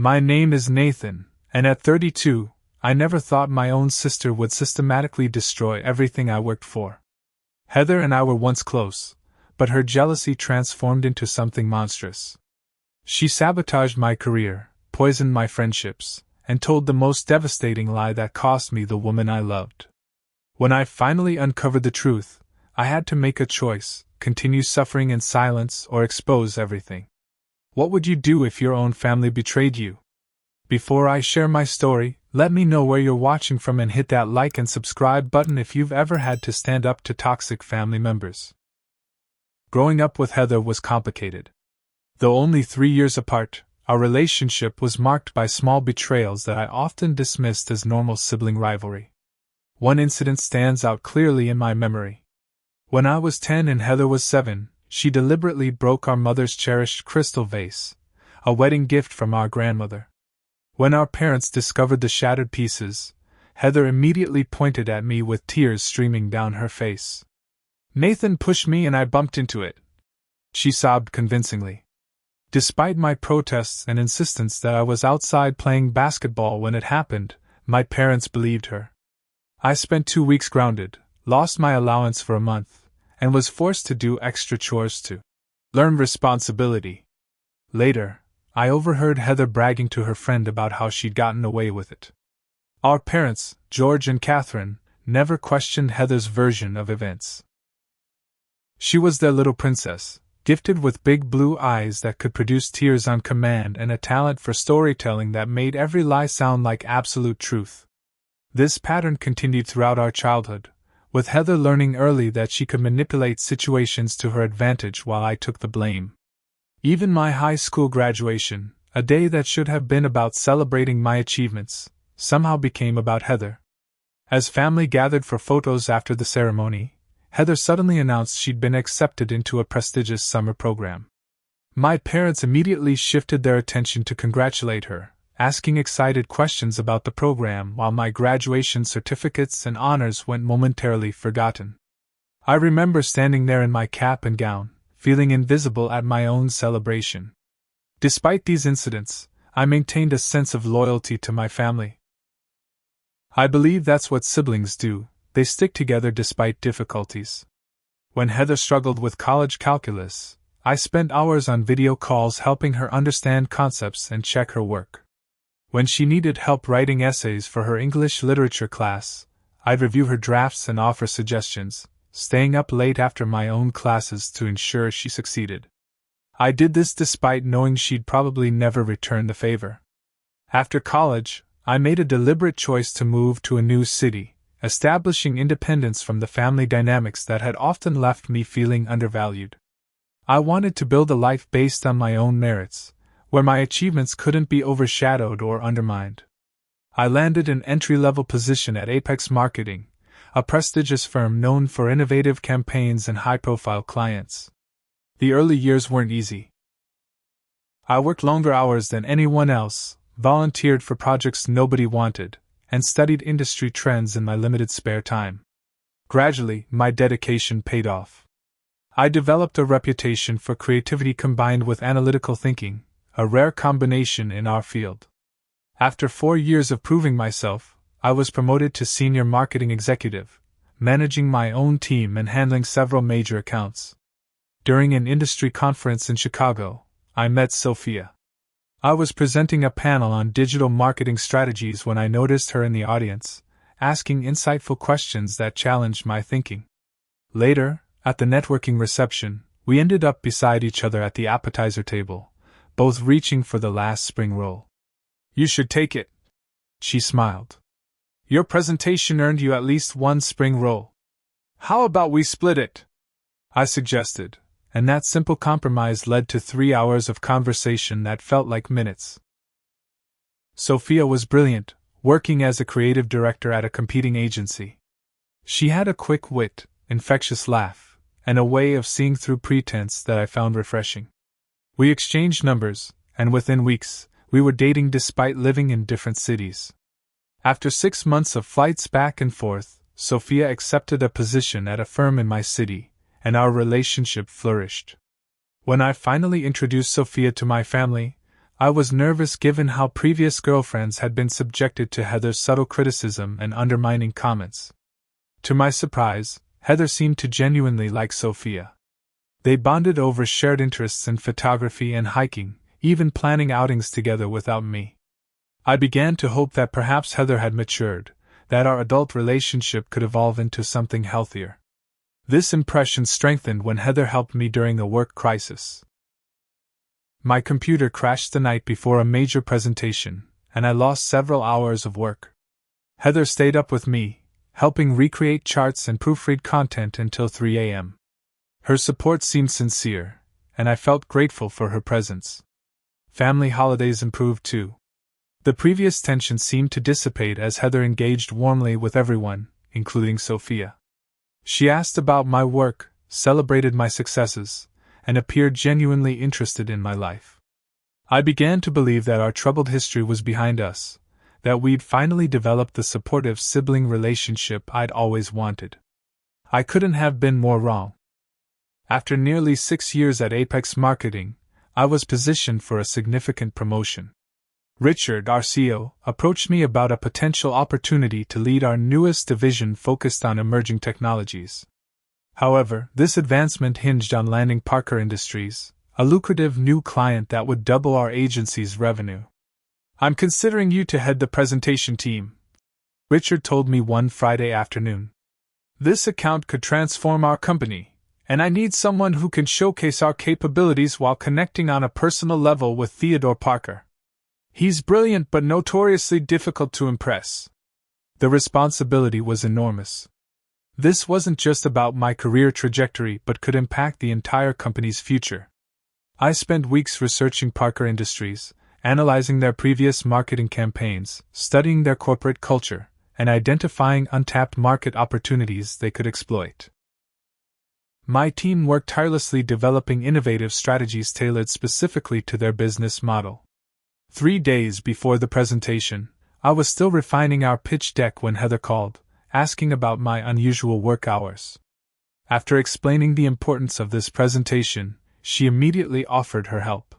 My name is Nathan, and at 32, I never thought my own sister would systematically destroy everything I worked for. Heather and I were once close, but her jealousy transformed into something monstrous. She sabotaged my career, poisoned my friendships, and told the most devastating lie that cost me the woman I loved. When I finally uncovered the truth, I had to make a choice: continue suffering in silence or expose everything. What would you do if your own family betrayed you? Before I share my story, let me know where you're watching from and hit that like and subscribe button if you've ever had to stand up to toxic family members. Growing up with Heather was complicated. Though only 3 years apart, our relationship was marked by small betrayals that I often dismissed as normal sibling rivalry. One incident stands out clearly in my memory. When I was 10 and Heather was 7, she deliberately broke our mother's cherished crystal vase, a wedding gift from our grandmother. When our parents discovered the shattered pieces, Heather immediately pointed at me with tears streaming down her face. "Nathan pushed me and I bumped into it," she sobbed convincingly. Despite my protests and insistence that I was outside playing basketball when it happened, my parents believed her. I spent 2 weeks grounded, lost my allowance for a month, and was forced to do extra chores to learn responsibility. Later, I overheard Heather bragging to her friend about how she'd gotten away with it. Our parents, George and Catherine, never questioned Heather's version of events. She was their little princess, gifted with big blue eyes that could produce tears on command and a talent for storytelling that made every lie sound like absolute truth. This pattern continued throughout our childhood, with Heather learning early that she could manipulate situations to her advantage while I took the blame. Even my high school graduation, a day that should have been about celebrating my achievements, somehow became about Heather. As family gathered for photos after the ceremony, Heather suddenly announced she'd been accepted into a prestigious summer program. My parents immediately shifted their attention to congratulate her, asking excited questions about the program while my graduation certificates and honors went momentarily forgotten. I remember standing there in my cap and gown, feeling invisible at my own celebration. Despite these incidents, I maintained a sense of loyalty to my family. I believe that's what siblings do. They stick together despite difficulties. When Heather struggled with college calculus, I spent hours on video calls helping her understand concepts and check her work. When she needed help writing essays for her English literature class, I'd review her drafts and offer suggestions, staying up late after my own classes to ensure she succeeded. I did this despite knowing she'd probably never return the favor. After college, I made a deliberate choice to move to a new city, establishing independence from the family dynamics that had often left me feeling undervalued. I wanted to build a life based on my own merits, where my achievements couldn't be overshadowed or undermined. I landed an entry-level position at Apex Marketing, a prestigious firm known for innovative campaigns and high-profile clients. The early years weren't easy. I worked longer hours than anyone else, volunteered for projects nobody wanted, and studied industry trends in my limited spare time. Gradually, my dedication paid off. I developed a reputation for creativity combined with analytical thinking, a rare combination in our field. After 4 years of proving myself, I was promoted to senior marketing executive, managing my own team and handling several major accounts. During an industry conference in Chicago, I met Sophia. I was presenting a panel on digital marketing strategies when I noticed her in the audience, asking insightful questions that challenged my thinking. Later, at the networking reception, we ended up beside each other at the appetizer table, both reaching for the last spring roll. "You should take it," she smiled. "Your presentation earned you at least 1 spring roll. How about we split it?" I suggested, and that simple compromise led to 3 hours of conversation that felt like minutes. Sophia was brilliant, working as a creative director at a competing agency. She had a quick wit, infectious laugh, and a way of seeing through pretense that I found refreshing. We exchanged numbers, and within weeks, we were dating despite living in different cities. After 6 months of flights back and forth, Sophia accepted a position at a firm in my city, and our relationship flourished. When I finally introduced Sophia to my family, I was nervous given how previous girlfriends had been subjected to Heather's subtle criticism and undermining comments. To my surprise, Heather seemed to genuinely like Sophia. They bonded over shared interests in photography and hiking, even planning outings together without me. I began to hope that perhaps Heather had matured, that our adult relationship could evolve into something healthier. This impression strengthened when Heather helped me during a work crisis. My computer crashed the night before a major presentation, and I lost several hours of work. Heather stayed up with me, helping recreate charts and proofread content until 3 a.m. Her support seemed sincere, and I felt grateful for her presence. Family holidays improved too. The previous tension seemed to dissipate as Heather engaged warmly with everyone, including Sophia. She asked about my work, celebrated my successes, and appeared genuinely interested in my life. I began to believe that our troubled history was behind us, that we'd finally developed the supportive sibling relationship I'd always wanted. I couldn't have been more wrong. After nearly 6 years at Apex Marketing, I was positioned for a significant promotion. Richard, our CEO, approached me about a potential opportunity to lead our newest division focused on emerging technologies. However, this advancement hinged on landing Parker Industries, a lucrative new client that would double our agency's revenue. "I'm considering you to head the presentation team," Richard told me one Friday afternoon. "This account could transform our company, and I need someone who can showcase our capabilities while connecting on a personal level with Theodore Parker. He's brilliant but notoriously difficult to impress." The responsibility was enormous. This wasn't just about my career trajectory but could impact the entire company's future. I spent weeks researching Parker Industries, analyzing their previous marketing campaigns, studying their corporate culture, and identifying untapped market opportunities they could exploit. My team worked tirelessly developing innovative strategies tailored specifically to their business model. 3 days before the presentation, I was still refining our pitch deck when Heather called, asking about my unusual work hours. After explaining the importance of this presentation, she immediately offered her help.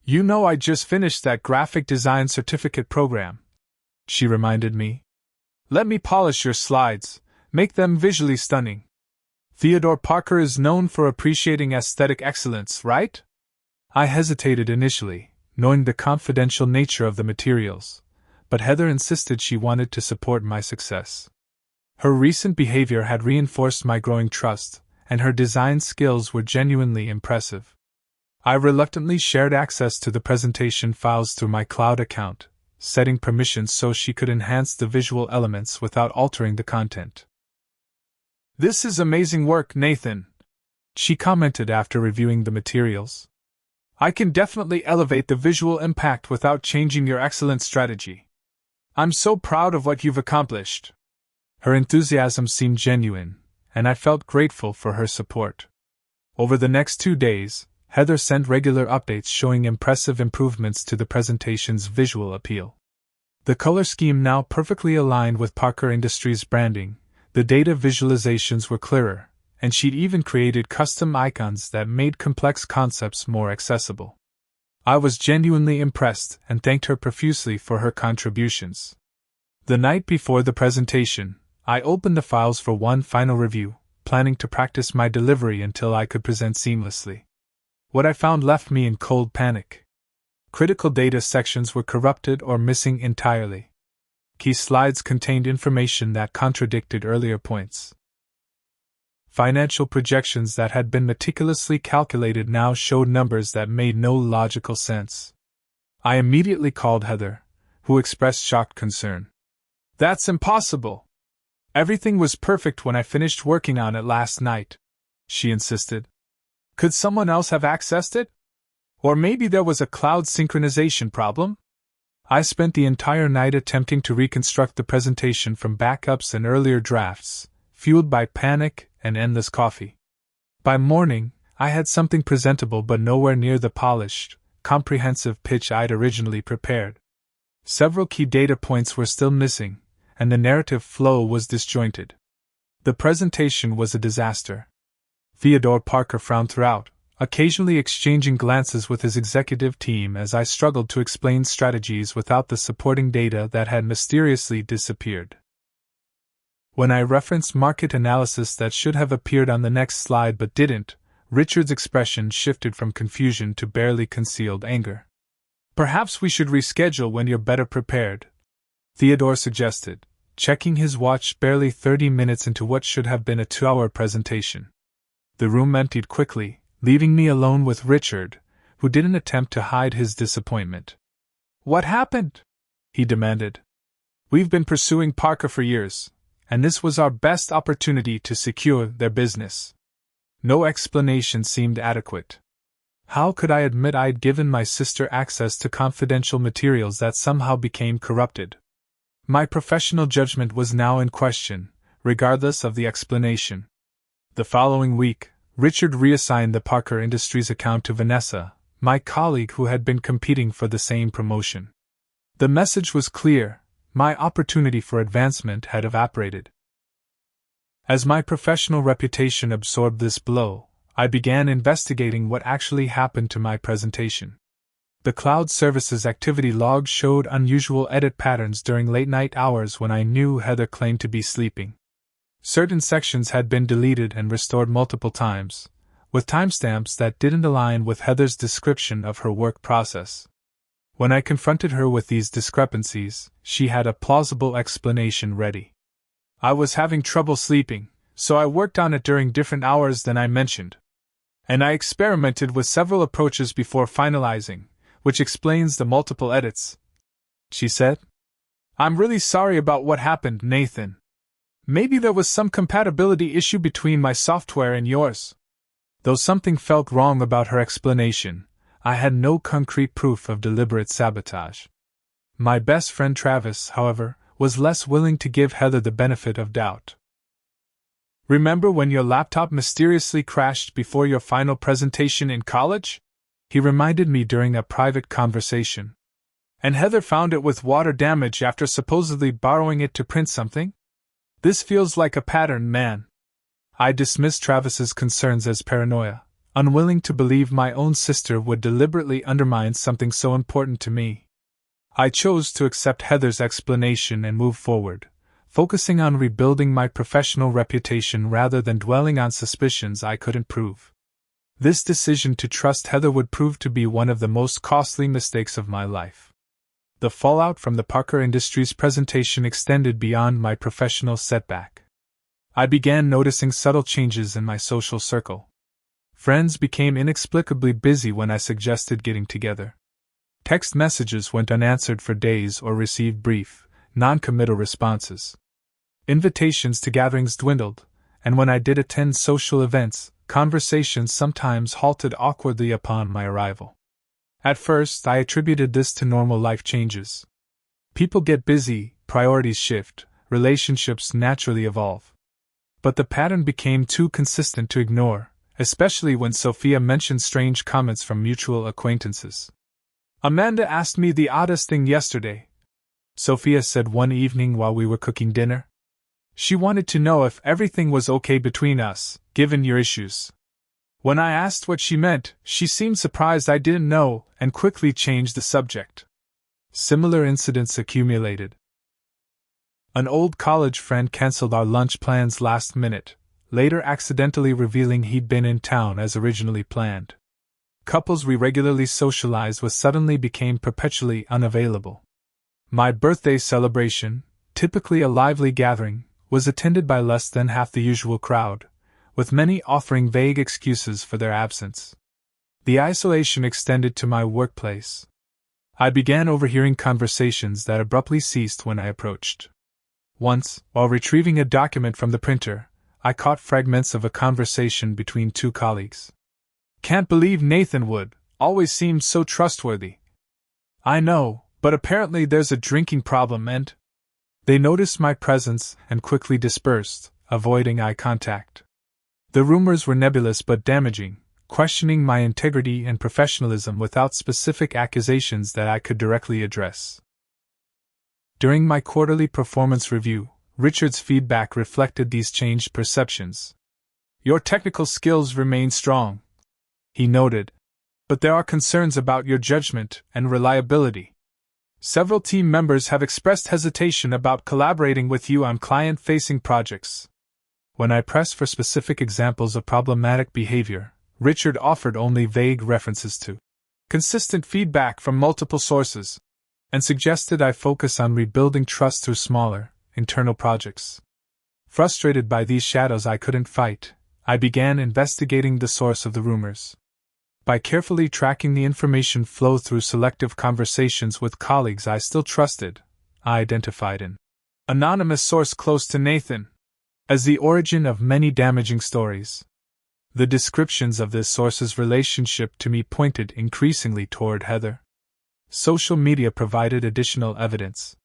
"You know, I just finished that graphic design certificate program," she reminded me. "Let me polish your slides, make them visually stunning. Theodore Parker is known for appreciating aesthetic excellence, right?" I hesitated initially, knowing the confidential nature of the materials, but Heather insisted she wanted to support my success. Her recent behavior had reinforced my growing trust, and her design skills were genuinely impressive. I reluctantly shared access to the presentation files through my cloud account, setting permissions so she could enhance the visual elements without altering the content. "This is amazing work, Nathan," she commented after reviewing the materials. "I can definitely elevate the visual impact without changing your excellent strategy. I'm so proud of what you've accomplished." Her enthusiasm seemed genuine, and I felt grateful for her support. Over the next 2 days, Heather sent regular updates showing impressive improvements to the presentation's visual appeal. The color scheme now perfectly aligned with Parker Industries' branding, the data visualizations were clearer, and she'd even created custom icons that made complex concepts more accessible. I was genuinely impressed and thanked her profusely for her contributions. The night before the presentation, I opened the files for one final review, planning to practice my delivery until I could present seamlessly. What I found left me in cold panic. Critical data sections were corrupted or missing entirely. Key slides contained information that contradicted earlier points. Financial projections that had been meticulously calculated now showed numbers that made no logical sense. I immediately called Heather, who expressed shocked concern. "That's impossible! Everything was perfect when I finished working on it last night," she insisted. "Could someone else have accessed it? Or maybe there was a cloud synchronization problem?" I spent the entire night attempting to reconstruct the presentation from backups and earlier drafts, fueled by panic and endless coffee. By morning, I had something presentable but nowhere near the polished, comprehensive pitch I'd originally prepared. Several key data points were still missing, and the narrative flow was disjointed. The presentation was a disaster. Theodore Parker frowned throughout, occasionally exchanging glances with his executive team as I struggled to explain strategies without the supporting data that had mysteriously disappeared. When I referenced market analysis that should have appeared on the next slide but didn't, Richard's expression shifted from confusion to barely concealed anger. "Perhaps we should reschedule when you're better prepared," Theodore suggested, checking his watch barely 30 minutes into what should have been a 2-hour presentation. The room emptied quickly, leaving me alone with Richard, who didn't attempt to hide his disappointment. "What happened?" he demanded. "We've been pursuing Parker for years, and this was our best opportunity to secure their business." No explanation seemed adequate. How could I admit I'd given my sister access to confidential materials that somehow became corrupted? My professional judgment was now in question, regardless of the explanation. The following week, Richard reassigned the Parker Industries account to Vanessa, my colleague who had been competing for the same promotion. The message was clear: my opportunity for advancement had evaporated. As my professional reputation absorbed this blow, I began investigating what actually happened to my presentation. The cloud services activity log showed unusual edit patterns during late-night hours when I knew Heather claimed to be sleeping. Certain sections had been deleted and restored multiple times, with timestamps that didn't align with Heather's description of her work process. When I confronted her with these discrepancies, she had a plausible explanation ready. "I was having trouble sleeping, so I worked on it during different hours than I mentioned. And I experimented with several approaches before finalizing, which explains the multiple edits," she said. "I'm really sorry about what happened, Nathan. Maybe there was some compatibility issue between my software and yours." Though something felt wrong about her explanation, I had no concrete proof of deliberate sabotage. My best friend Travis, however, was less willing to give Heather the benefit of doubt. "Remember when your laptop mysteriously crashed before your final presentation in college?" he reminded me during a private conversation. "And Heather found it with water damage after supposedly borrowing it to print something? This feels like a pattern, man." I dismissed Travis's concerns as paranoia, unwilling to believe my own sister would deliberately undermine something so important to me. I chose to accept Heather's explanation and move forward, focusing on rebuilding my professional reputation rather than dwelling on suspicions I couldn't prove. This decision to trust Heather would prove to be one of the most costly mistakes of my life. The fallout from the Parker Industries presentation extended beyond my professional setback. I began noticing subtle changes in my social circle. Friends became inexplicably busy when I suggested getting together. Text messages went unanswered for days or received brief, non-committal responses. Invitations to gatherings dwindled, and when I did attend social events, conversations sometimes halted awkwardly upon my arrival. At first, I attributed this to normal life changes. People get busy, priorities shift, relationships naturally evolve. But the pattern became too consistent to ignore, especially when Sophia mentioned strange comments from mutual acquaintances. "Amanda asked me the oddest thing yesterday," Sophia said one evening while we were cooking dinner. "She wanted to know if everything was okay between us, given your issues. When I asked what she meant, she seemed surprised I didn't know and quickly changed the subject." Similar incidents accumulated. An old college friend canceled our lunch plans last minute, later accidentally revealing he'd been in town as originally planned. Couples we regularly socialized with suddenly became perpetually unavailable. My birthday celebration, typically a lively gathering, was attended by less than half the usual crowd, with many offering vague excuses for their absence. The isolation extended to my workplace. I began overhearing conversations that abruptly ceased when I approached. Once, while retrieving a document from the printer, I caught fragments of a conversation between two colleagues. "Can't believe Nathan Wood, always seemed so trustworthy." "I know, but apparently there's a drinking problem and—" They noticed my presence and quickly dispersed, avoiding eye contact. The rumors were nebulous but damaging, questioning my integrity and professionalism without specific accusations that I could directly address. During my quarterly performance review, Richard's feedback reflected these changed perceptions. "Your technical skills remain strong," he noted. But there are concerns about your judgment and reliability. Several team members have expressed hesitation about collaborating with you on client-facing projects. When I pressed for specific examples of problematic behavior, Richard offered only vague references to consistent feedback from multiple sources, and suggested I focus on rebuilding trust through smaller, internal projects. Frustrated by these shadows I couldn't fight, I began investigating the source of the rumors. By carefully tracking the information flow through selective conversations with colleagues I still trusted, I identified an anonymous source close to Nathan as the origin of many damaging stories. The descriptions of this source's relationship to me pointed increasingly toward Heather. Social media provided additional evidence.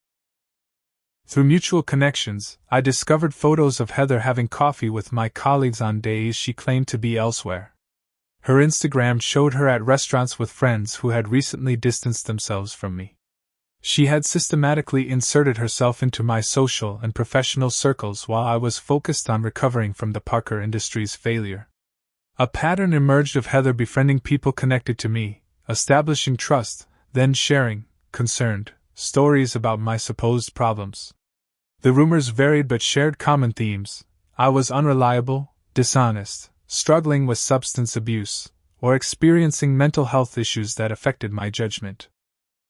Through mutual connections, I discovered photos of Heather having coffee with my colleagues on days she claimed to be elsewhere. Her Instagram showed her at restaurants with friends who had recently distanced themselves from me. She had systematically inserted herself into my social and professional circles while I was focused on recovering from the Parker Industries' failure. A pattern emerged of Heather befriending people connected to me, establishing trust, then sharing, concerned, stories about my supposed problems. The rumors varied but shared common themes. I was unreliable, dishonest, struggling with substance abuse, or experiencing mental health issues that affected my judgment.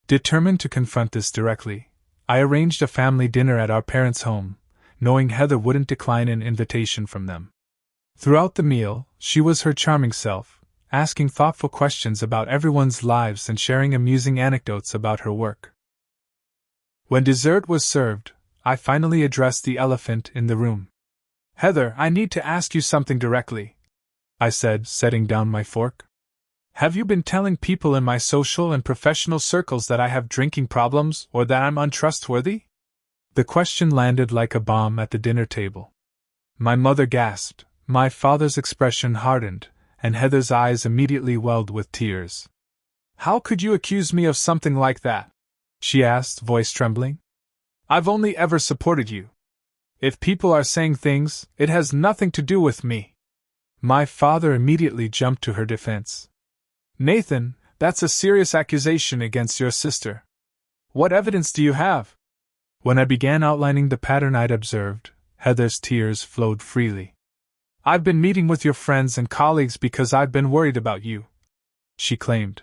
Determined to confront this directly, I arranged a family dinner at our parents' home, knowing Heather wouldn't decline an invitation from them. Throughout the meal, she was her charming self, asking thoughtful questions about everyone's lives and sharing amusing anecdotes about her work. When dessert was served, I finally addressed the elephant in the room. "Heather, I need to ask you something directly," I said, setting down my fork. "Have you been telling people in my social and professional circles that I have drinking problems or that I'm untrustworthy?" The question landed like a bomb at the dinner table. My mother gasped, my father's expression hardened, and Heather's eyes immediately welled with tears. "How could you accuse me of something like that?" she asked, voice trembling. "I've only ever supported you. If people are saying things, it has nothing to do with me." My father immediately jumped to her defense. "Nathan, that's a serious accusation against your sister. What evidence do you have?" When I began outlining the pattern I'd observed, Heather's tears flowed freely. "I've been meeting with your friends and colleagues because I've been worried about you," she claimed.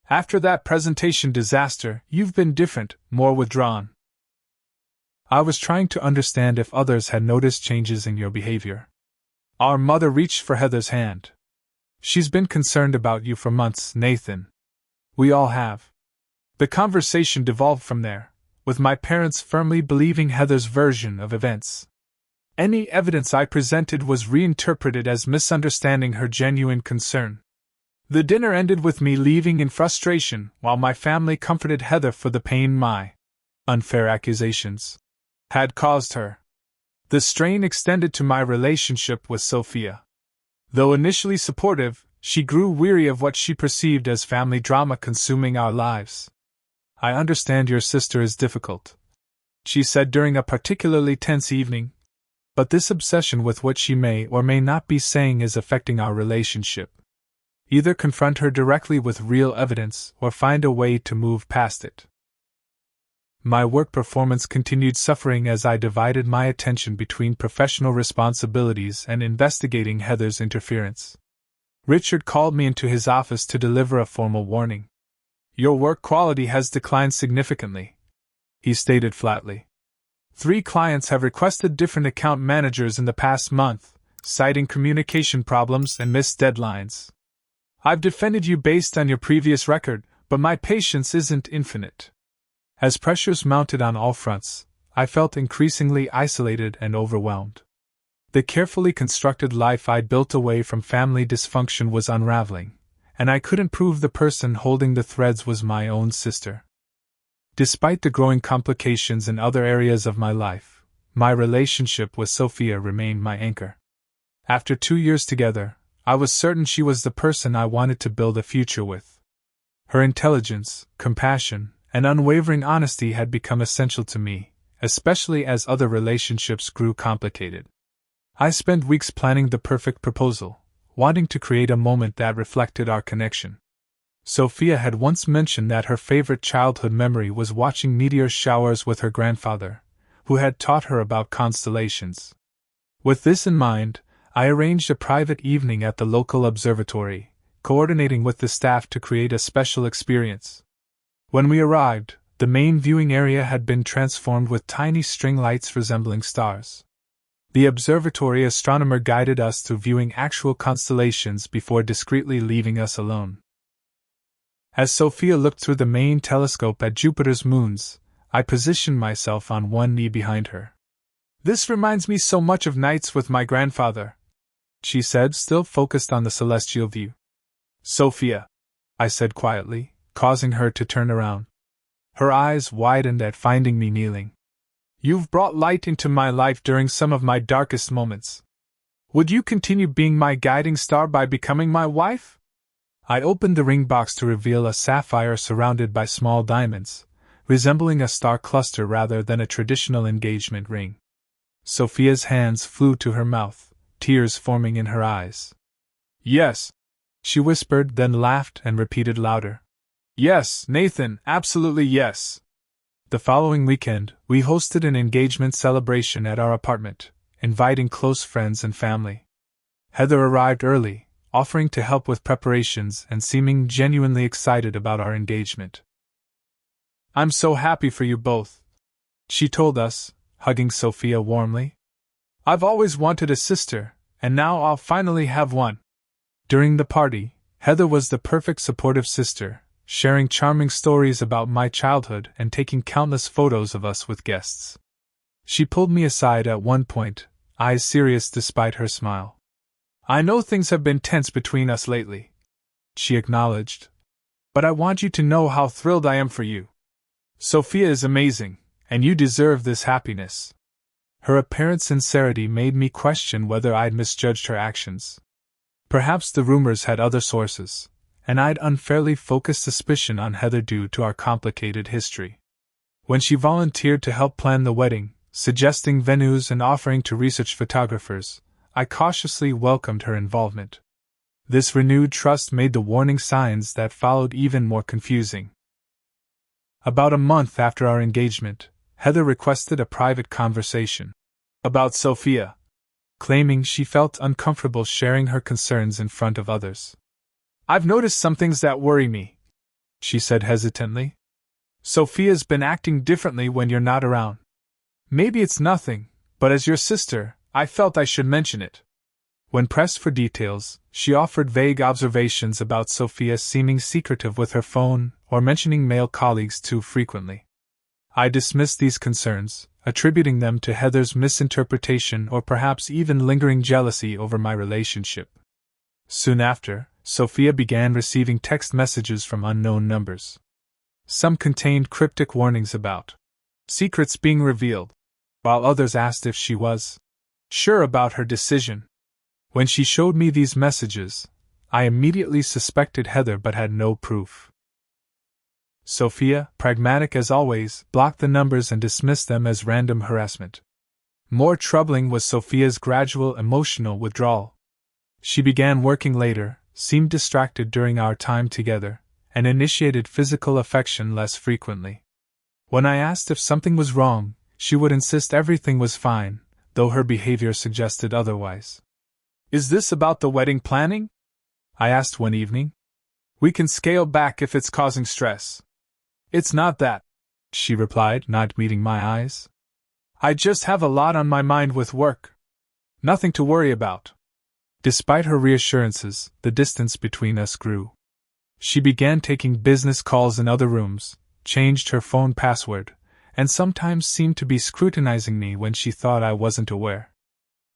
"After that presentation disaster, you've been different, more withdrawn." I was trying to understand if others had noticed changes in your behavior. Our mother reached for Heather's hand. "She's been concerned about you for months, Nathan. We all have." The conversation devolved from there, with my parents firmly believing Heather's version of events. Any evidence I presented was reinterpreted as misunderstanding her genuine concern. The dinner ended with me leaving in frustration, while my family comforted Heather for the pain my unfair accusations had caused her. The strain extended to my relationship with Sophia. Though initially supportive, she grew weary of what she perceived as family drama consuming our lives. "I understand your sister is difficult," she said during a particularly tense evening, "but this obsession with what she may or may not be saying is affecting our relationship. Either confront her directly with real evidence or find a way to move past it." My work performance continued suffering as I divided my attention between professional responsibilities and investigating Heather's interference. Richard called me into his office to deliver a formal warning. "Your work quality has declined significantly," he stated flatly. 3 clients have requested different account managers in the past month, citing communication problems and missed deadlines. "I've defended you based on your previous record, but my patience isn't infinite." As pressures mounted on all fronts, I felt increasingly isolated and overwhelmed. The carefully constructed life I'd built away from family dysfunction was unraveling, and I couldn't prove the person holding the threads was my own sister. Despite the growing complications in other areas of my life, my relationship with Sophia remained my anchor. After 2 years together, I was certain she was the person I wanted to build a future with. Her intelligence, compassion, and unwavering honesty had become essential to me, especially as other relationships grew complicated. I spent weeks planning the perfect proposal, wanting to create a moment that reflected our connection. Sophia had once mentioned that her favorite childhood memory was watching meteor showers with her grandfather, who had taught her about constellations. With this in mind, I arranged a private evening at the local observatory, coordinating with the staff to create a special experience. When we arrived, the main viewing area had been transformed with tiny string lights resembling stars. The observatory astronomer guided us through viewing actual constellations before discreetly leaving us alone. As Sophia looked through the main telescope at Jupiter's moons, I positioned myself on one knee behind her. "This reminds me so much of nights with my grandfather," she said, still focused on the celestial view. "Sophia," I said quietly, causing her to turn around. Her eyes widened at finding me kneeling. "You've brought light into my life during some of my darkest moments. Would you continue being my guiding star by becoming my wife?" I opened the ring box to reveal a sapphire surrounded by small diamonds, resembling a star cluster rather than a traditional engagement ring. Sophia's hands flew to her mouth, tears forming in her eyes. "Yes," she whispered, then laughed and repeated louder. "Yes, Nathan, absolutely yes." The following weekend, we hosted an engagement celebration at our apartment, inviting close friends and family. Heather arrived early, offering to help with preparations and seeming genuinely excited about our engagement. "I'm so happy for you both," she told us, hugging Sophia warmly. "I've always wanted a sister, and now I'll finally have one." During the party, Heather was the perfect supportive sister, sharing charming stories about my childhood and taking countless photos of us with guests. She pulled me aside at one point, eyes serious despite her smile. "I know things have been tense between us lately," she acknowledged, "but I want you to know how thrilled I am for you. Sophia is amazing, and you deserve this happiness." Her apparent sincerity made me question whether I'd misjudged her actions. Perhaps the rumors had other sources, and I'd unfairly focused suspicion on Heather due to our complicated history. When she volunteered to help plan the wedding, suggesting venues and offering to research photographers, I cautiously welcomed her involvement. This renewed trust made the warning signs that followed even more confusing. About a month after our engagement, Heather requested a private conversation about Sophia, claiming she felt uncomfortable sharing her concerns in front of others. "I've noticed some things that worry me," she said hesitantly. "Sophia's been acting differently when you're not around. Maybe it's nothing, but as your sister, I felt I should mention it." When pressed for details, she offered vague observations about Sophia seeming secretive with her phone or mentioning male colleagues too frequently. I dismissed these concerns, attributing them to Heather's misinterpretation or perhaps even lingering jealousy over my relationship. Soon after, Sophia began receiving text messages from unknown numbers. Some contained cryptic warnings about secrets being revealed, while others asked if she was sure about her decision. When she showed me these messages, I immediately suspected Heather but had no proof. Sophia, pragmatic as always, blocked the numbers and dismissed them as random harassment. More troubling was Sophia's gradual emotional withdrawal. She began working later, seemed distracted during our time together, and initiated physical affection less frequently. When I asked if something was wrong, she would insist everything was fine, though her behavior suggested otherwise. "Is this about the wedding planning?" I asked one evening. "We can scale back if it's causing stress." "It's not that," she replied, not meeting my eyes. "I just have a lot on my mind with work. Nothing to worry about." Despite her reassurances, the distance between us grew. She began taking business calls in other rooms, changed her phone password, and sometimes seemed to be scrutinizing me when she thought I wasn't aware.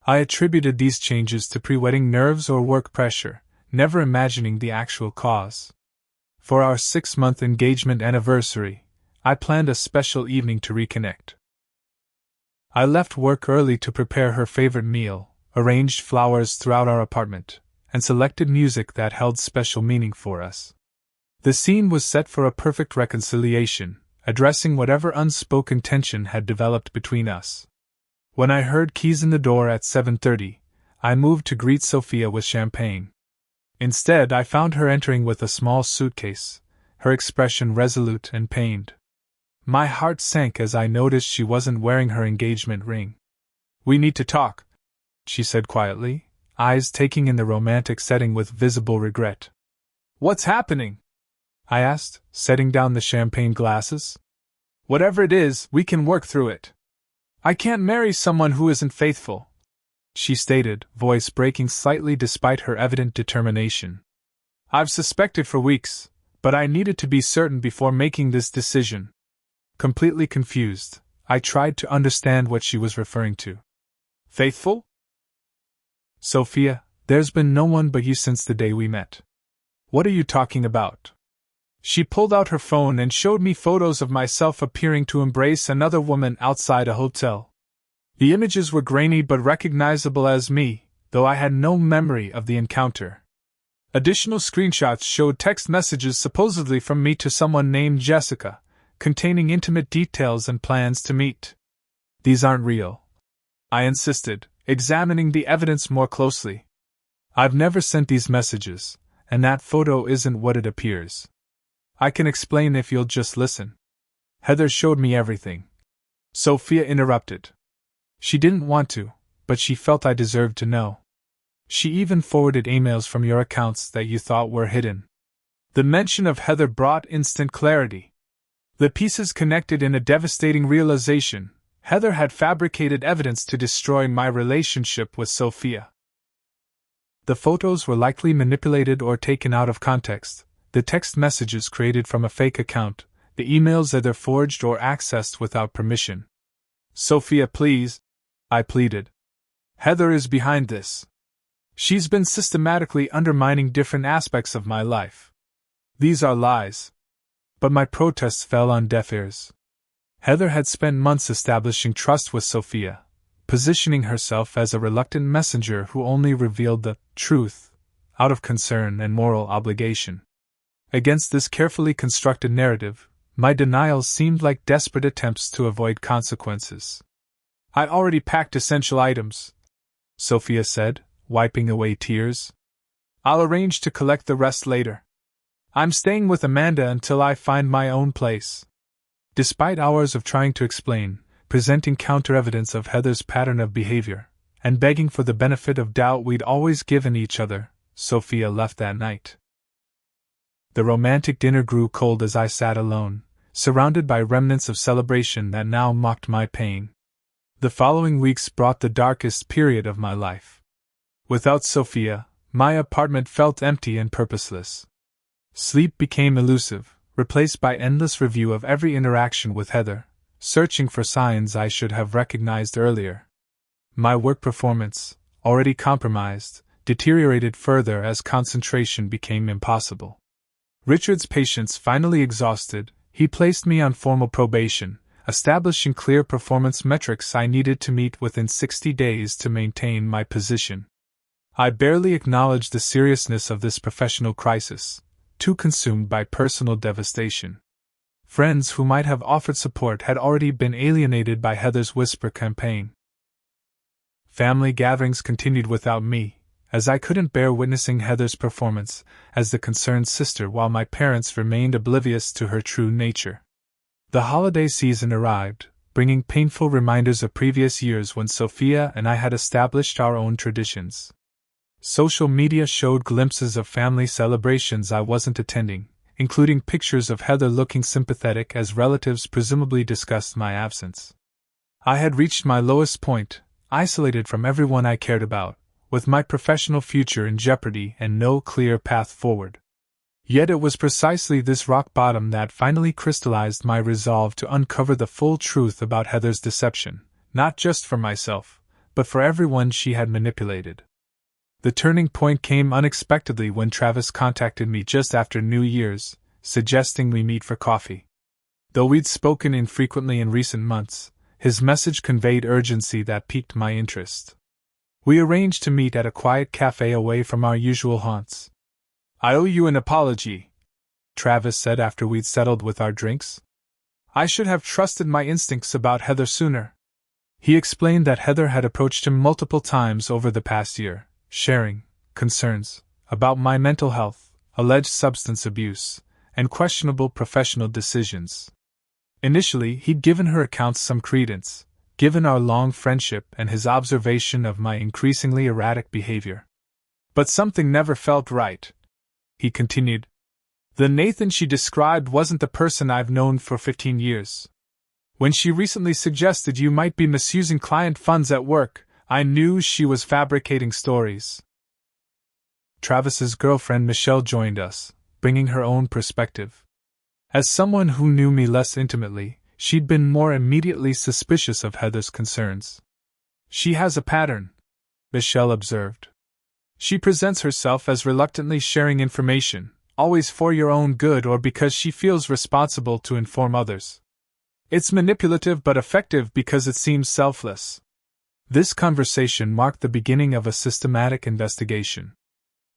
I attributed these changes to pre-wedding nerves or work pressure, never imagining the actual cause. For our 6-month engagement anniversary, I planned a special evening to reconnect. I left work early to prepare her favorite meal, arranged flowers throughout our apartment, and selected music that held special meaning for us. The scene was set for a perfect reconciliation, addressing whatever unspoken tension had developed between us. When I heard keys in the door at 7:30, I moved to greet Sophia with champagne. Instead, I found her entering with a small suitcase, her expression resolute and pained. My heart sank as I noticed she wasn't wearing her engagement ring. "We need to talk," she said quietly, eyes taking in the romantic setting with visible regret. "What's happening?" I asked, setting down the champagne glasses. "Whatever it is, we can work through it. I can't marry someone who isn't faithful," she stated, voice breaking slightly despite her evident determination. "I've suspected for weeks, but I needed to be certain before making this decision." Completely confused, I tried to understand what she was referring to. "Faithful?" "Sophia, there's been no one but you since the day we met." "What are you talking about?" She pulled out her phone and showed me photos of myself appearing to embrace another woman outside a hotel. The images were grainy but recognizable as me, though I had no memory of the encounter. Additional screenshots showed text messages supposedly from me to someone named Jessica, containing intimate details and plans to meet. "These aren't real," I insisted, examining the evidence more closely. "I've never sent these messages, and that photo isn't what it appears. I can explain if you'll just listen." Heather showed me everything. Sophia interrupted. She didn't want to, but she felt I deserved to know. "She even forwarded emails from your accounts that you thought were hidden." The mention of Heather brought instant clarity. The pieces connected in a devastating realization. Heather had fabricated evidence to destroy my relationship with Sophia. The photos were likely manipulated or taken out of context, the text messages created from a fake account, the emails either forged or accessed without permission. "Sophia, please," I pleaded. "Heather is behind this. She's been systematically undermining different aspects of my life. These are lies." But my protests fell on deaf ears. Heather had spent months establishing trust with Sophia, positioning herself as a reluctant messenger who only revealed the truth out of concern and moral obligation. Against this carefully constructed narrative, my denials seemed like desperate attempts to avoid consequences. "I already packed essential items," Sophia said, wiping away tears. "I'll arrange to collect the rest later. I'm staying with Amanda until I find my own place." Despite hours of trying to explain, presenting counter-evidence of Heather's pattern of behavior, and begging for the benefit of doubt we'd always given each other, Sophia left that night. The romantic dinner grew cold as I sat alone, surrounded by remnants of celebration that now mocked my pain. The following weeks brought the darkest period of my life. Without Sophia, my apartment felt empty and purposeless. Sleep became elusive, replaced by endless review of every interaction with Heather, searching for signs I should have recognized earlier. My work performance, already compromised, deteriorated further as concentration became impossible. Richard's patience finally exhausted, he placed me on formal probation, establishing clear performance metrics I needed to meet within 60 days to maintain my position. I barely acknowledged the seriousness of this professional crisis, too consumed by personal devastation. Friends who might have offered support had already been alienated by Heather's whisper campaign. Family gatherings continued without me, as I couldn't bear witnessing Heather's performance as the concerned sister while my parents remained oblivious to her true nature. The holiday season arrived, bringing painful reminders of previous years when Sophia and I had established our own traditions. Social media showed glimpses of family celebrations I wasn't attending, including pictures of Heather looking sympathetic as relatives presumably discussed my absence. I had reached my lowest point, isolated from everyone I cared about, with my professional future in jeopardy and no clear path forward. Yet it was precisely this rock bottom that finally crystallized my resolve to uncover the full truth about Heather's deception, not just for myself, but for everyone she had manipulated. The turning point came unexpectedly when Travis contacted me just after New Year's, suggesting we meet for coffee. Though we'd spoken infrequently in recent months, his message conveyed urgency that piqued my interest. We arranged to meet at a quiet cafe away from our usual haunts. "I owe you an apology," Travis said after we'd settled with our drinks. "I should have trusted my instincts about Heather sooner." He explained that Heather had approached him multiple times over the past year, sharing concerns about my mental health, alleged substance abuse, and questionable professional decisions. Initially, he'd given her accounts some credence, given our long friendship and his observation of my increasingly erratic behavior. But something never felt right, he continued. The Nathan she described wasn't the person I've known for 15 years. When she recently suggested you might be misusing client funds at work, I knew she was fabricating stories. Travis's girlfriend Michelle joined us, bringing her own perspective. As someone who knew me less intimately, she'd been more immediately suspicious of Heather's concerns. She has a pattern, Michelle observed. She presents herself as reluctantly sharing information, always for your own good or because she feels responsible to inform others. It's manipulative but effective because it seems selfless. This conversation marked the beginning of a systematic investigation.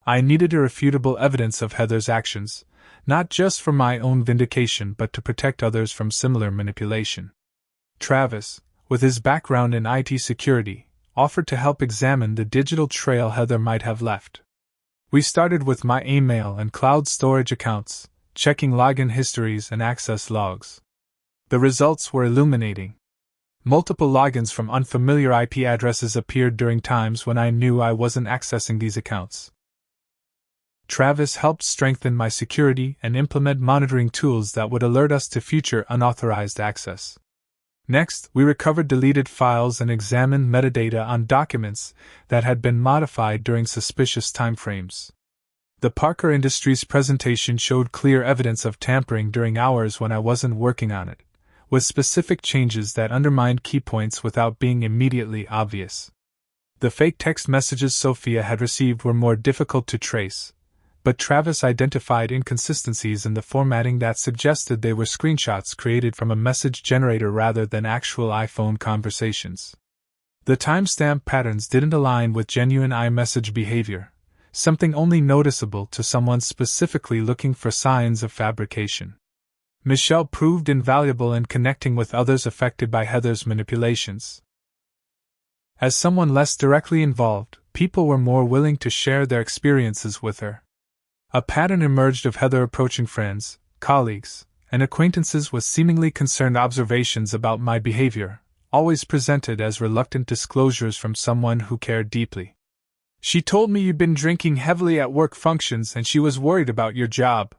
I needed irrefutable evidence of Heather's actions, not just for my own vindication but to protect others from similar manipulation. Travis, with his background in IT security, offered to help examine the digital trail Heather might have left. We started with my email and cloud storage accounts, checking login histories and access logs. The results were illuminating. Multiple logins from unfamiliar IP addresses appeared during times when I knew I wasn't accessing these accounts. Travis helped strengthen my security and implement monitoring tools that would alert us to future unauthorized access. Next, we recovered deleted files and examined metadata on documents that had been modified during suspicious timeframes. The Parker Industries presentation showed clear evidence of tampering during hours when I wasn't working on it, with specific changes that undermined key points without being immediately obvious. The fake text messages Sophia had received were more difficult to trace, but Travis identified inconsistencies in the formatting that suggested they were screenshots created from a message generator rather than actual iPhone conversations. The timestamp patterns didn't align with genuine iMessage behavior, something only noticeable to someone specifically looking for signs of fabrication. Michelle proved invaluable in connecting with others affected by Heather's manipulations. As someone less directly involved, people were more willing to share their experiences with her. A pattern emerged of Heather approaching friends, colleagues, and acquaintances with seemingly concerned observations about my behavior, always presented as reluctant disclosures from someone who cared deeply. She told me you'd been drinking heavily at work functions and she was worried about your job,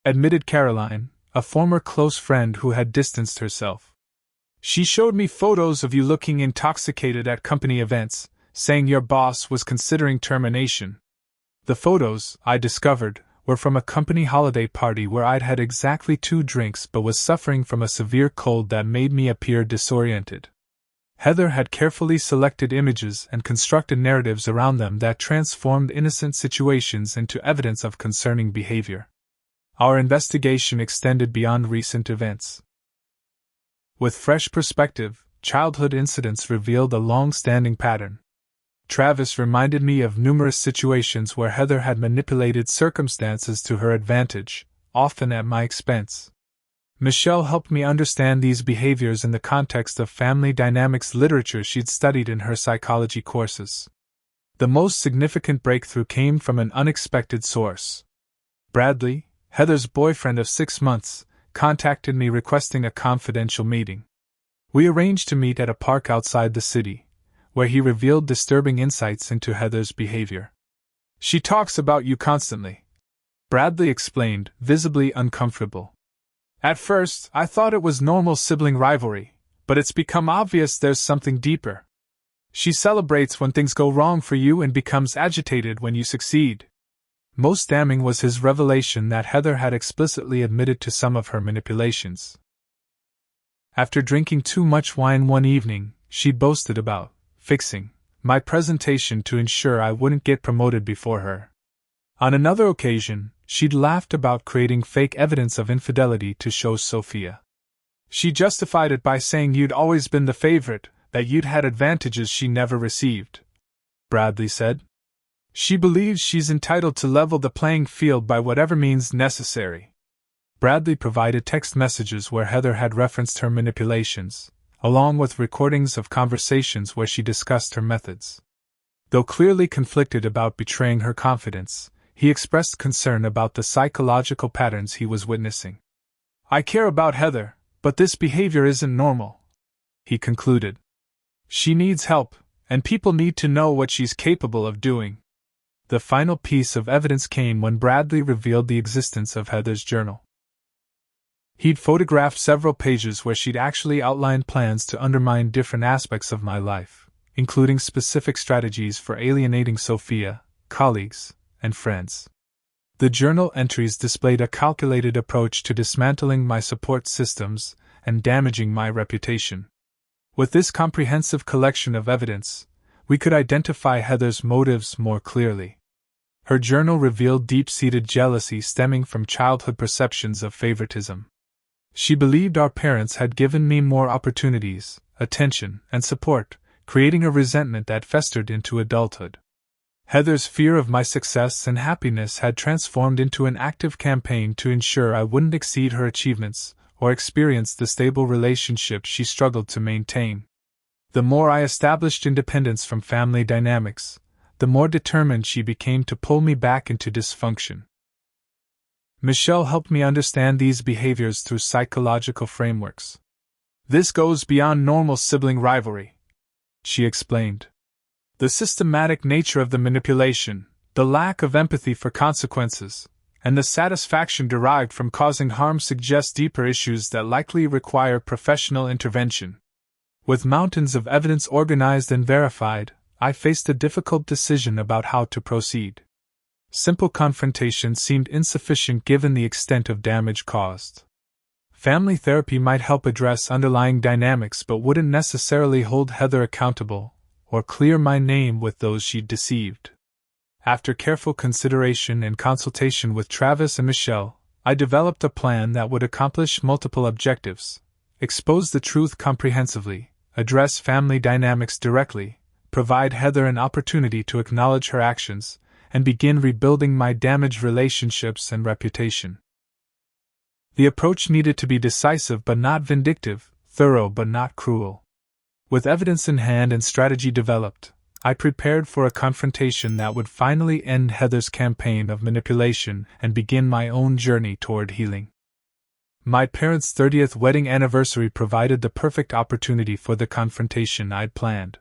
admitted Caroline, a former close friend who had distanced herself. She showed me photos of you looking intoxicated at company events, saying your boss was considering termination. The photos, I discovered, were from a company holiday party where I'd had exactly 2 drinks but was suffering from a severe cold that made me appear disoriented. Heather had carefully selected images and constructed narratives around them that transformed innocent situations into evidence of concerning behavior. Our investigation extended beyond recent events. With fresh perspective, childhood incidents revealed a long-standing pattern. Travis reminded me of numerous situations where Heather had manipulated circumstances to her advantage, often at my expense. Michelle helped me understand these behaviors in the context of family dynamics literature she'd studied in her psychology courses. The most significant breakthrough came from an unexpected source. Bradley, Heather's boyfriend of 6 months, contacted me requesting a confidential meeting. We arranged to meet at a park outside the city, where he revealed disturbing insights into Heather's behavior. She talks about you constantly, Bradley explained, visibly uncomfortable. At first, I thought it was normal sibling rivalry, but it's become obvious there's something deeper. She celebrates when things go wrong for you and becomes agitated when you succeed. Most damning was his revelation that Heather had explicitly admitted to some of her manipulations. After drinking too much wine one evening, she boasted about fixing my presentation to ensure I wouldn't get promoted before her. On another occasion, she'd laughed about creating fake evidence of infidelity to show Sophia. She justified it by saying you'd always been the favorite, that you'd had advantages she never received, Bradley said. She believes she's entitled to level the playing field by whatever means necessary. Bradley provided text messages where Heather had referenced her manipulations, along with recordings of conversations where she discussed her methods. Though clearly conflicted about betraying her confidence, he expressed concern about the psychological patterns he was witnessing. "I care about Heather, but this behavior isn't normal," he concluded. "She needs help, and people need to know what she's capable of doing." The final piece of evidence came when Bradley revealed the existence of Heather's journal. He'd photographed several pages where she'd actually outlined plans to undermine different aspects of my life, including specific strategies for alienating Sophia, colleagues, and friends. The journal entries displayed a calculated approach to dismantling my support systems and damaging my reputation. With this comprehensive collection of evidence, we could identify Heather's motives more clearly. Her journal revealed deep-seated jealousy stemming from childhood perceptions of favoritism. She believed our parents had given me more opportunities, attention, and support, creating a resentment that festered into adulthood. Heather's fear of my success and happiness had transformed into an active campaign to ensure I wouldn't exceed her achievements or experience the stable relationship she struggled to maintain. The more I established independence from family dynamics, the more determined she became to pull me back into dysfunction. Michelle helped me understand these behaviors through psychological frameworks. "This goes beyond normal sibling rivalry," she explained. "The systematic nature of the manipulation, the lack of empathy for consequences, and the satisfaction derived from causing harm suggest deeper issues that likely require professional intervention." With mountains of evidence organized and verified, I faced a difficult decision about how to proceed. Simple confrontation seemed insufficient given the extent of damage caused. Family therapy might help address underlying dynamics but wouldn't necessarily hold Heather accountable or clear my name with those she'd deceived. After careful consideration and consultation with Travis and Michelle, I developed a plan that would accomplish multiple objectives: expose the truth comprehensively, address family dynamics directly, provide Heather an opportunity to acknowledge her actions, and begin rebuilding my damaged relationships and reputation. The approach needed to be decisive but not vindictive, thorough but not cruel. With evidence in hand and strategy developed, I prepared for a confrontation that would finally end Heather's campaign of manipulation and begin my own journey toward healing. My parents' 30th wedding anniversary provided the perfect opportunity for the confrontation I'd planned.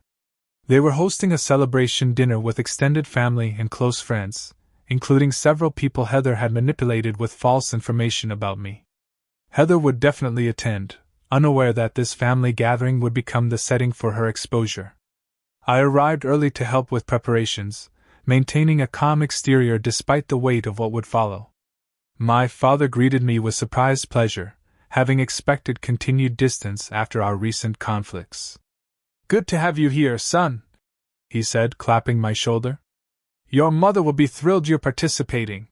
They were hosting a celebration dinner with extended family and close friends, including several people Heather had manipulated with false information about me. Heather would definitely attend, unaware that this family gathering would become the setting for her exposure. I arrived early to help with preparations, maintaining a calm exterior despite the weight of what would follow. My father greeted me with surprised pleasure, having expected continued distance after our recent conflicts. "Good to have you here, son," he said, clapping my shoulder. "Your mother will be thrilled you're participating."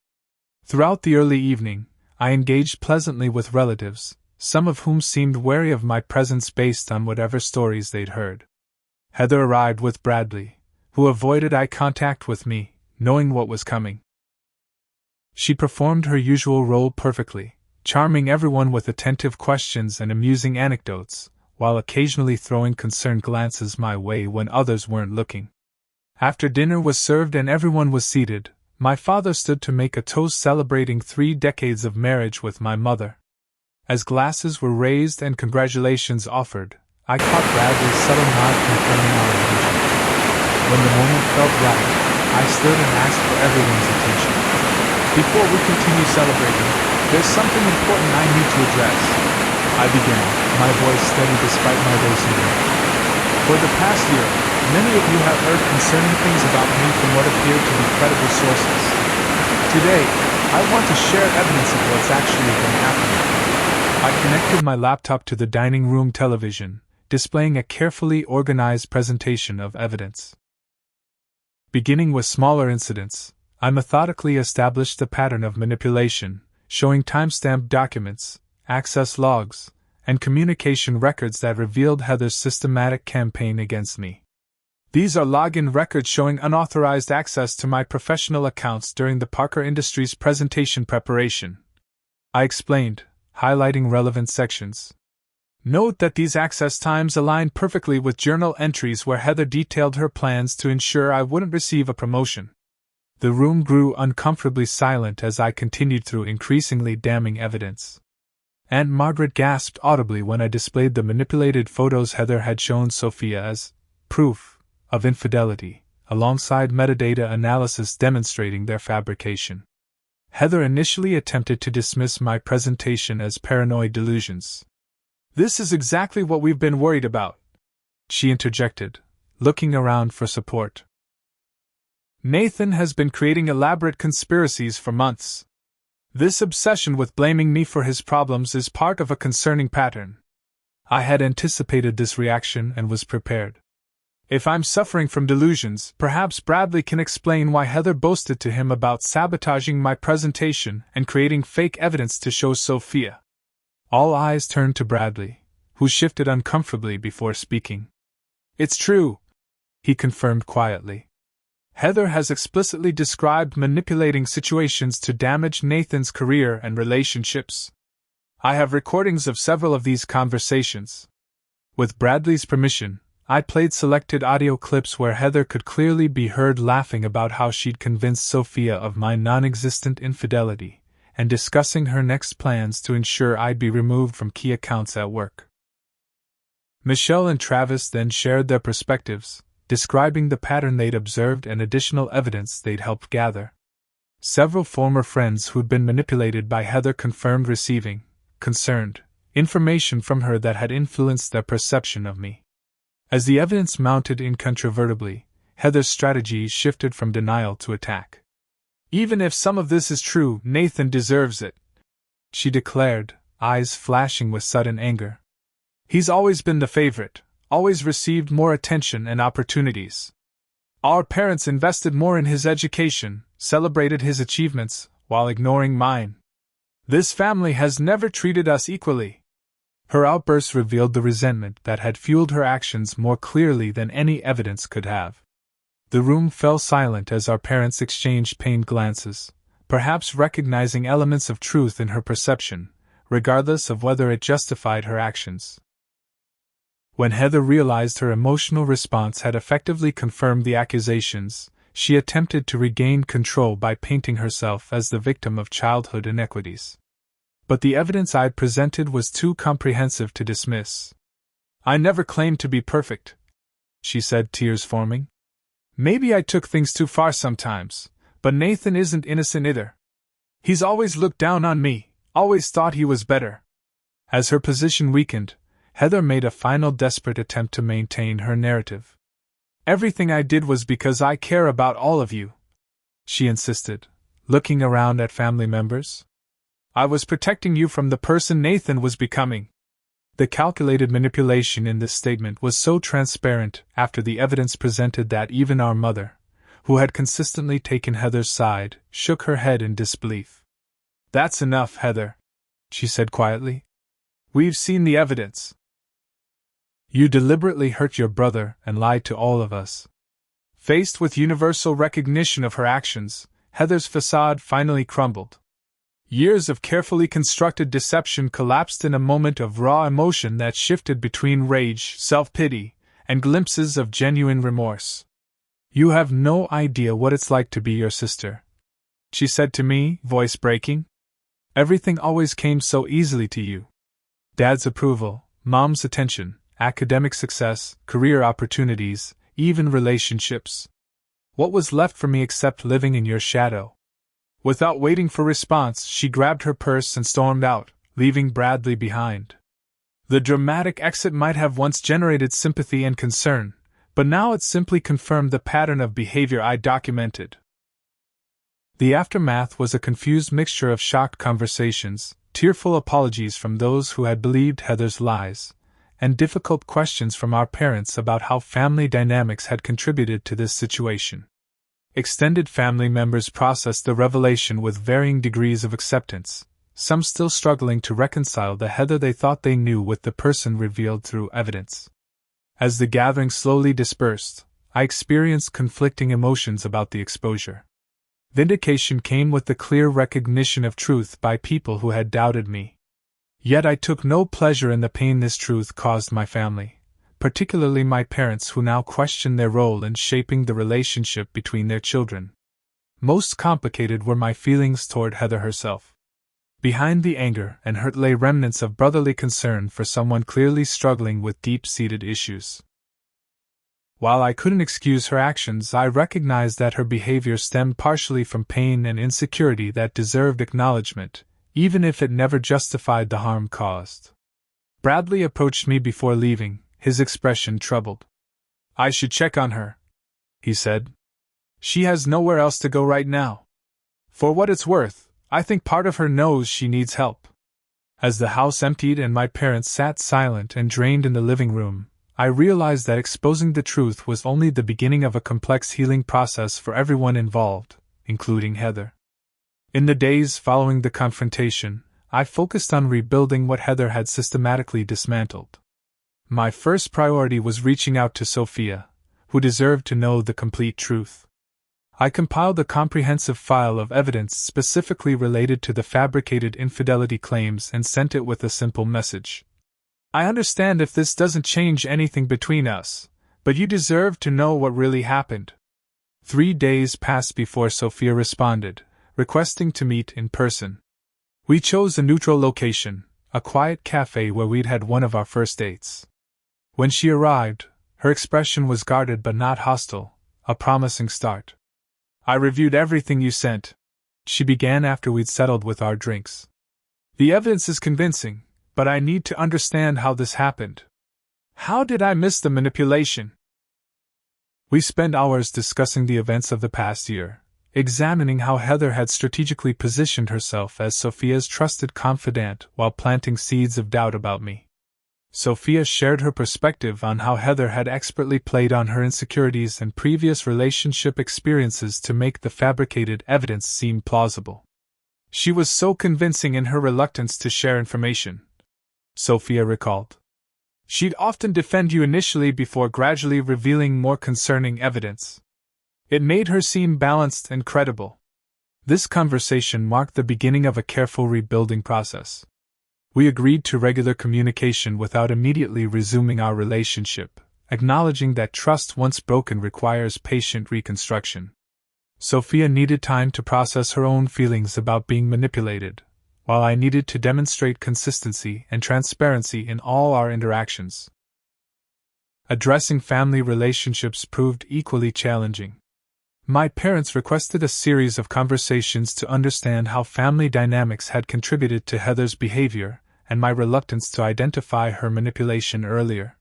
Throughout the early evening, I engaged pleasantly with relatives, some of whom seemed wary of my presence based on whatever stories they'd heard. Heather arrived with Bradley, who avoided eye contact with me, knowing what was coming. She performed her usual role perfectly, charming everyone with attentive questions and amusing anecdotes, while occasionally throwing concerned glances my way when others weren't looking. After dinner was served and everyone was seated, my father stood to make a toast celebrating 3 decades of marriage with my mother. As glasses were raised and congratulations offered, I caught Bradley's subtle nod confirming our engagement. When the moment felt right, I stood and asked for everyone's attention. "Before we continue celebrating, there's something important I need to address," I began, my voice steady despite my racing heart. "For the past year, many of you have heard concerning things about me from what appear to be credible sources. Today, I want to share evidence of what's actually been happening." I connected my laptop to the dining room television, displaying a carefully organized presentation of evidence. Beginning with smaller incidents, I methodically established a pattern of manipulation, showing timestamped documents, access logs, and communication records that revealed Heather's systematic campaign against me. These are login records showing unauthorized access to my professional accounts during the Parker Industries presentation preparation, I explained, highlighting relevant sections. Note that these access times align perfectly with journal entries where Heather detailed her plans to ensure I wouldn't receive a promotion. The room grew uncomfortably silent as I continued through increasingly damning evidence. Aunt Margaret gasped audibly when I displayed the manipulated photos Heather had shown Sophia as proof of infidelity, alongside metadata analysis demonstrating their fabrication. Heather initially attempted to dismiss my presentation as paranoid delusions. "This is exactly what we've been worried about," she interjected, looking around for support. "Nathan has been creating elaborate conspiracies for months. This obsession with blaming me for his problems is part of a concerning pattern." I had anticipated this reaction and was prepared. If I'm suffering from delusions, perhaps Bradley can explain why Heather boasted to him about sabotaging my presentation and creating fake evidence to show Sophia. All eyes turned to Bradley, who shifted uncomfortably before speaking. "It's true," he confirmed quietly. "Heather has explicitly described manipulating situations to damage Nathan's career and relationships. I have recordings of several of these conversations." With Bradley's permission, I played selected audio clips where Heather could clearly be heard laughing about how she'd convinced Sophia of my non-existent infidelity, and discussing her next plans to ensure I'd be removed from key accounts at work. Michelle and Travis then shared their perspectives, describing the pattern they'd observed and additional evidence they'd helped gather. Several former friends who'd been manipulated by Heather confirmed receiving, concerned, information from her that had influenced their perception of me. As the evidence mounted incontrovertibly, Heather's strategy shifted from denial to attack. "Even if some of this is true, Nathan deserves it," she declared, eyes flashing with sudden anger. "He's always been the favorite, always received more attention and opportunities. Our parents invested more in his education, celebrated his achievements, while ignoring mine. This family has never treated us equally." Her outburst revealed the resentment that had fueled her actions more clearly than any evidence could have. The room fell silent as our parents exchanged pained glances, perhaps recognizing elements of truth in her perception, regardless of whether it justified her actions. When Heather realized her emotional response had effectively confirmed the accusations, she attempted to regain control by painting herself as the victim of childhood inequities. But the evidence I'd presented was too comprehensive to dismiss. "I never claimed to be perfect," she said, tears forming. "Maybe I took things too far sometimes, but Nathan isn't innocent either. He's always looked down on me, always thought he was better." As her position weakened, Heather made a final desperate attempt to maintain her narrative. "Everything I did was because I care about all of you," she insisted, looking around at family members. "I was protecting you from the person Nathan was becoming." The calculated manipulation in this statement was so transparent after the evidence presented that even our mother, who had consistently taken Heather's side, shook her head in disbelief. "That's enough, Heather," she said quietly. "We've seen the evidence. You deliberately hurt your brother and lied to all of us." Faced with universal recognition of her actions, Heather's facade finally crumbled. Years of carefully constructed deception collapsed in a moment of raw emotion that shifted between rage, self-pity, and glimpses of genuine remorse. "You have no idea what it's like to be your sister," she said to me, voice breaking. "Everything always came so easily to you. Dad's approval, Mom's attention, academic success, career opportunities, even relationships. What was left for me except living in your shadow?" Without waiting for response, she grabbed her purse and stormed out, leaving Bradley behind. The dramatic exit might have once generated sympathy and concern, but now it simply confirmed the pattern of behavior I documented. The aftermath was a confused mixture of shocked conversations, tearful apologies from those who had believed Heather's lies, and difficult questions from our parents about how family dynamics had contributed to this situation. Extended family members processed the revelation with varying degrees of acceptance, some still struggling to reconcile the Heather they thought they knew with the person revealed through evidence. As the gathering slowly dispersed, I experienced conflicting emotions about the exposure. Vindication came with the clear recognition of truth by people who had doubted me. Yet I took no pleasure in the pain this truth caused my family, particularly my parents, who now questioned their role in shaping the relationship between their children. Most complicated were my feelings toward Heather herself. Behind the anger and hurt lay remnants of brotherly concern for someone clearly struggling with deep-seated issues. While I couldn't excuse her actions, I recognized that her behavior stemmed partially from pain and insecurity that deserved acknowledgement, even if it never justified the harm caused. Bradley approached me before leaving, his expression troubled. "I should check on her," he said. "She has nowhere else to go right now. For what it's worth, I think part of her knows she needs help." As the house emptied and my parents sat silent and drained in the living room, I realized that exposing the truth was only the beginning of a complex healing process for everyone involved, including Heather. In the days following the confrontation, I focused on rebuilding what Heather had systematically dismantled. My first priority was reaching out to Sophia, who deserved to know the complete truth. I compiled a comprehensive file of evidence specifically related to the fabricated infidelity claims and sent it with a simple message. "I understand if this doesn't change anything between us, but you deserve to know what really happened." 3 days passed before Sophia responded, requesting to meet in person. We chose a neutral location, a quiet cafe where we'd had one of our first dates. When she arrived, her expression was guarded but not hostile, a promising start. "I reviewed everything you sent," she began after we'd settled with our drinks. "The evidence is convincing, but I need to understand how this happened. How did I miss the manipulation?" We spent hours discussing the events of the past year, examining how Heather had strategically positioned herself as Sophia's trusted confidant while planting seeds of doubt about me. Sophia shared her perspective on how Heather had expertly played on her insecurities and previous relationship experiences to make the fabricated evidence seem plausible. "She was so convincing in her reluctance to share information," Sophia recalled. "She'd often defend you initially before gradually revealing more concerning evidence. It made her seem balanced and credible." This conversation marked the beginning of a careful rebuilding process. We agreed to regular communication without immediately resuming our relationship, acknowledging that trust once broken requires patient reconstruction. Sophia needed time to process her own feelings about being manipulated, while I needed to demonstrate consistency and transparency in all our interactions. Addressing family relationships proved equally challenging. My parents requested a series of conversations to understand how family dynamics had contributed to Heather's behavior, and my reluctance to identify her manipulation earlier.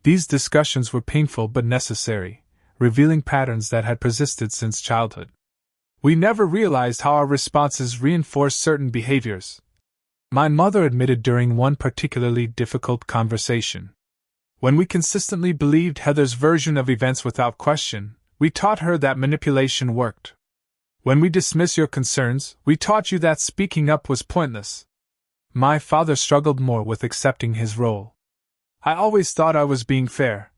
These discussions were painful but necessary, revealing patterns that had persisted since childhood. "We never realized how our responses reinforced certain behaviors," my mother admitted during one particularly difficult conversation. "When we consistently believed Heather's version of events without question, we taught her that manipulation worked. When we dismiss your concerns, we taught you that speaking up was pointless." My father struggled more with accepting his role. "I always thought I was being fair,"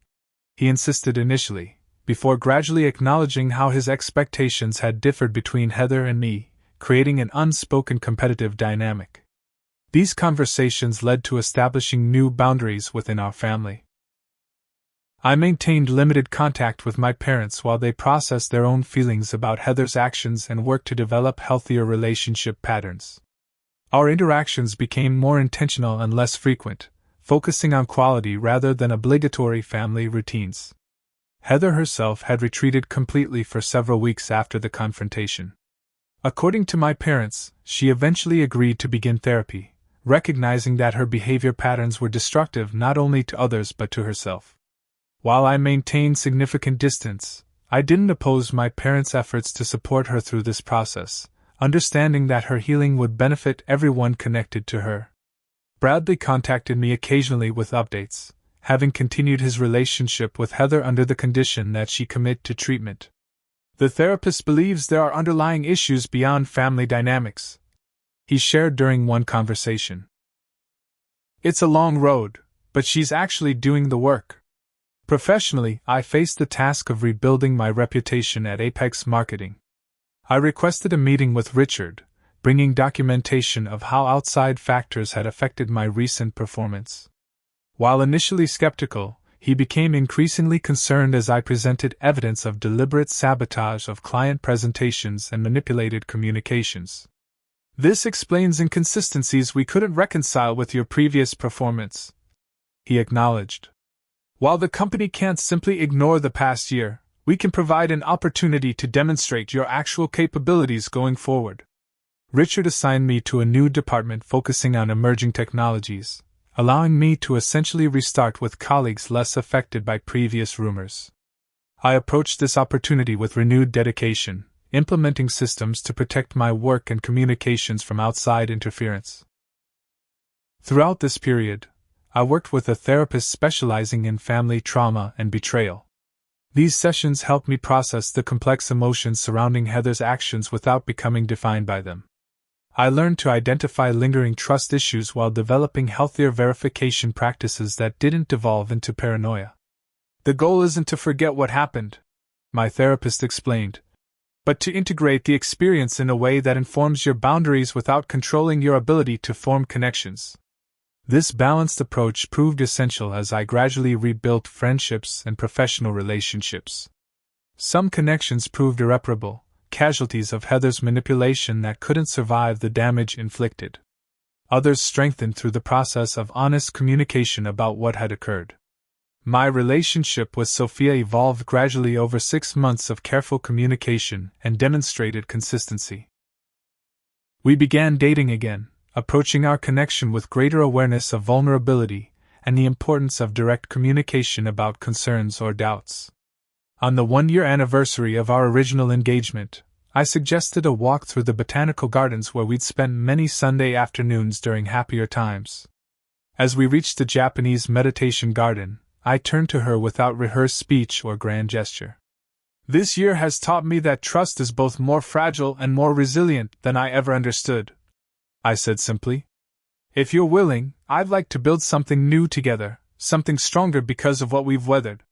he insisted initially, before gradually acknowledging how his expectations had differed between Heather and me, creating an unspoken competitive dynamic. These conversations led to establishing new boundaries within our family. I maintained limited contact with my parents while they processed their own feelings about Heather's actions and worked to develop healthier relationship patterns. Our interactions became more intentional and less frequent, focusing on quality rather than obligatory family routines. Heather herself had retreated completely for several weeks after the confrontation. According to my parents, she eventually agreed to begin therapy, recognizing that her behavior patterns were destructive not only to others but to herself. While I maintained significant distance, I didn't oppose my parents' efforts to support her through this process, understanding that her healing would benefit everyone connected to her. Bradley contacted me occasionally with updates, having continued his relationship with Heather under the condition that she commit to treatment. "The therapist believes there are underlying issues beyond family dynamics," he shared during one conversation. "It's a long road, but she's actually doing the work." Professionally, I faced the task of rebuilding my reputation at Apex Marketing. I requested a meeting with Richard, bringing documentation of how outside factors had affected my recent performance. While initially skeptical, he became increasingly concerned as I presented evidence of deliberate sabotage of client presentations and manipulated communications. "This explains inconsistencies we couldn't reconcile with your previous performance," he acknowledged. "While the company can't simply ignore the past year, we can provide an opportunity to demonstrate your actual capabilities going forward." Richard assigned me to a new department focusing on emerging technologies, allowing me to essentially restart with colleagues less affected by previous rumors. I approached this opportunity with renewed dedication, implementing systems to protect my work and communications from outside interference. Throughout this period, I worked with a therapist specializing in family trauma and betrayal. These sessions helped me process the complex emotions surrounding Heather's actions without becoming defined by them. I learned to identify lingering trust issues while developing healthier verification practices that didn't devolve into paranoia. "The goal isn't to forget what happened," my therapist explained, "but to integrate the experience in a way that informs your boundaries without controlling your ability to form connections." This balanced approach proved essential as I gradually rebuilt friendships and professional relationships. Some connections proved irreparable, casualties of Heather's manipulation that couldn't survive the damage inflicted. Others strengthened through the process of honest communication about what had occurred. My relationship with Sophia evolved gradually over 6 months of careful communication and demonstrated consistency. We began dating again, approaching our connection with greater awareness of vulnerability and the importance of direct communication about concerns or doubts. On the 1-year anniversary of our original engagement, I suggested a walk through the botanical gardens where we'd spent many Sunday afternoons during happier times. As we reached the Japanese meditation garden, I turned to her without rehearsed speech or grand gesture. "This year has taught me that trust is both more fragile and more resilient than I ever understood," I said simply. "If you're willing, I'd like to build something new together, something stronger because of what we've weathered."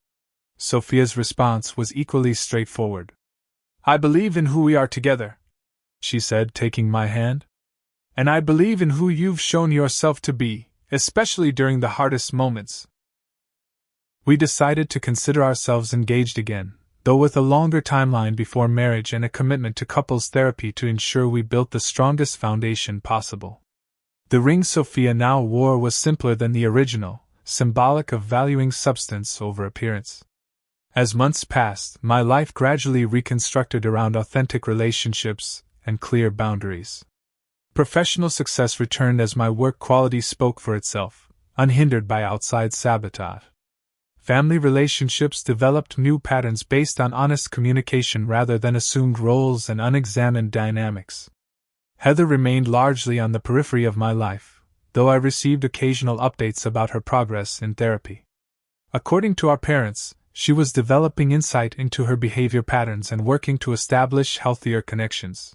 Sophia's response was equally straightforward. "I believe in who we are together," she said, taking my hand. "And I believe in who you've shown yourself to be, especially during the hardest moments." We decided to consider ourselves engaged again, though with a longer timeline before marriage and a commitment to couples therapy to ensure we built the strongest foundation possible. The ring Sophia now wore was simpler than the original, symbolic of valuing substance over appearance. As months passed, my life gradually reconstructed around authentic relationships and clear boundaries. Professional success returned as my work quality spoke for itself, unhindered by outside sabotage. Family relationships developed new patterns based on honest communication rather than assumed roles and unexamined dynamics. Heather remained largely on the periphery of my life, though I received occasional updates about her progress in therapy. According to our parents, she was developing insight into her behavior patterns and working to establish healthier connections.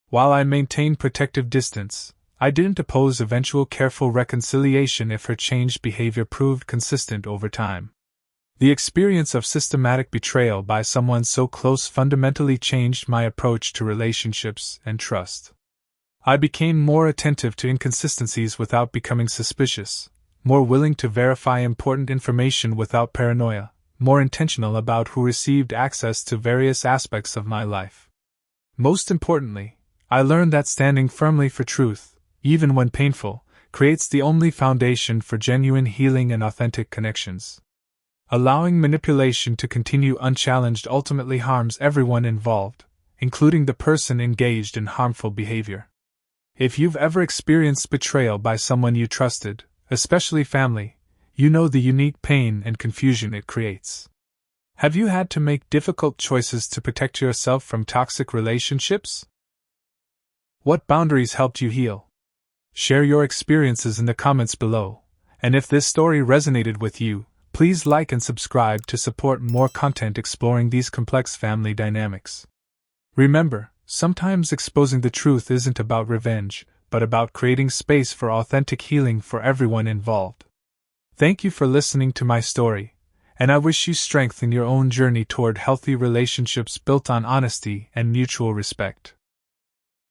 While I maintained protective distance, I didn't oppose eventual careful reconciliation if her changed behavior proved consistent over time. The experience of systematic betrayal by someone so close fundamentally changed my approach to relationships and trust. I became more attentive to inconsistencies without becoming suspicious, more willing to verify important information without paranoia, more intentional about who received access to various aspects of my life. Most importantly, I learned that standing firmly for truth, even when painful, creates the only foundation for genuine healing and authentic connections. Allowing manipulation to continue unchallenged ultimately harms everyone involved, including the person engaged in harmful behavior. If you've ever experienced betrayal by someone you trusted, especially family, you know the unique pain and confusion it creates. Have you had to make difficult choices to protect yourself from toxic relationships? What boundaries helped you heal? Share your experiences in the comments below, and if this story resonated with you, please like and subscribe to support more content exploring these complex family dynamics. Remember, sometimes exposing the truth isn't about revenge, but about creating space for authentic healing for everyone involved. Thank you for listening to my story, and I wish you strength in your own journey toward healthy relationships built on honesty and mutual respect.